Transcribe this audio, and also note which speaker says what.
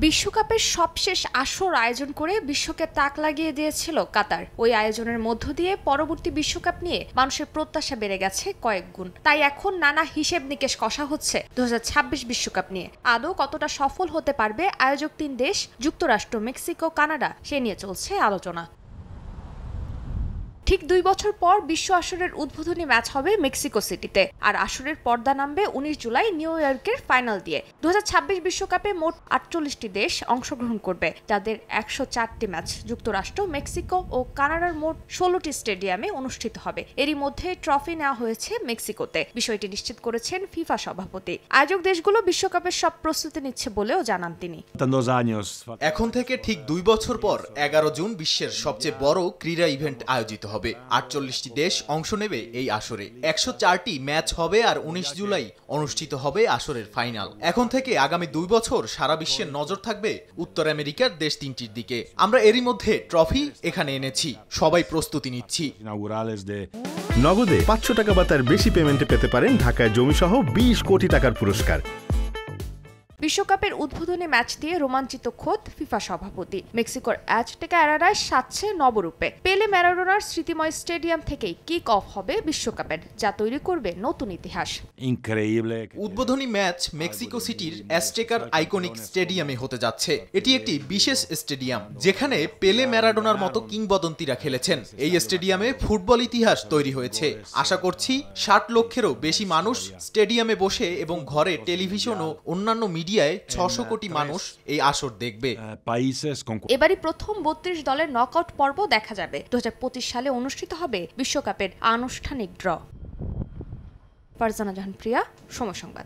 Speaker 1: বিশ্বকাপের সবশেষ আসর আয়োজন করে বিশ্বকে তাক লাগিয়ে দিয়েছিল কাতার। ওই আয়োজনের মধ্য দিয়ে পরবর্তী বিশ্বকাপ নিয়ে মানুষের প্রত্যাশা বেড়ে গেছে কয়েক গুণ। তাই এখন নানা হিসেব নিকেশ কষা হচ্ছে 2026 বিশ্বকাপ নিয়ে আদৌ কতটা সফল হতে পারবে আয়োজক তিন দেশ যুক্তরাষ্ট্র, মেক্সিকো, কানাডা, সে নিয়ে চলছে আলোচনা। ঠিক 2 বছর পর বিশ্ব আসরের উদ্বোধনী ম্যাচ হবে মেক্সিকো সিটিতে, আর আসরের পর্দা নামবে 19 জুলাই নিউ ইয়র্কের ফাইনাল দিয়ে। 2026 বিশ্বকাপে মোট 48টি দেশ অংশগ্রহণ করবে, যাদের 104টি ম্যাচ যুক্তরাষ্ট্র, মেক্সিকো ও কানাডার মোট 16টি স্টেডিয়ামে অনুষ্ঠিত হবে। এরই মধ্যে ট্রফি নেওয়া হয়েছে মেক্সিকোতে। বিষয়টি নিশ্চিত করেছেন ফিফা সভাপতি। আয়োজক দেশগুলো বিশ্বকাপের সব প্রস্তুতি নিচ্ছে বলেও জানান তিনি।
Speaker 2: এখন থেকে ঠিক 2 বছর পর 11 জুন বিশ্বের সবচেয়ে বড় ক্রীড়া ইভেন্ট আয়োজিত হবে। 48টি দেশ অংশ নেবে এই আসরে। 104টি ম্যাচ হবে আর 19 জুলাই অনুষ্ঠিত হবে আসরের ফাইনাল। এখন থেকে আগামী 2 বছর সারা বিশ্বের নজর থাকবে উত্তর আমেরিকার দেশ তিনটির দিকে। আমরা এরই মধ্যে ট্রফি এখানে এনেছি, সবাই প্রস্তুতি নিচ্ছি।
Speaker 3: নগদে 500 টাকা বা তার বেশি পেমেন্টে পেতে পারেন ঢাকায় জমিসহ 20 কোটি টাকার পুরস্কার।
Speaker 1: বিশ্বকাপের উদ্বোধনী ম্যাচ দিয়ে রোমাঞ্চিত খোদ ফিফা সভাপতি। মেক্সিকোর অ্যাজটেকা অ্যারেনায় সাজছে নবরূপে। পেলে ম্যারাডোনার স্মৃতিময় স্টেডিয়াম থেকেই কিক অফ হবে বিশ্বকাপের, যা তৈরি করবে নতুন ইতিহাস।
Speaker 2: উদ্বোধনী ম্যাচ মেক্সিকো সিটির অ্যাজটেকার আইকনিক স্টেডিয়ামে হতে যাচ্ছে। এটি একটি বিশেষ স্টেডিয়াম যেখানে পেলে ম্যারাডোনার মতো কিংবদন্তিরা খেলেছেন। এই স্টেডিয়ামে ফুটবল ইতিহাস তৈরি হয়েছে। আশা করছি 60 লক্ষেরও বেশি মানুষ স্টেডিয়ামে বসে এবং ঘরে টেলিভিশন ও অন্যান্য মিডিয়ায় 600 কোটি মানুষ এই আসর দেখবে।
Speaker 1: এবারই প্রথম 32 দলের নকআউট পর্ব দেখা যাবে। 2025 সালে অনুষ্ঠিত হবে বিশ্বকাপের আনুষ্ঠানিক ড্র। ফারজানা জাহান প্রিয়া, সময় সংবাদ।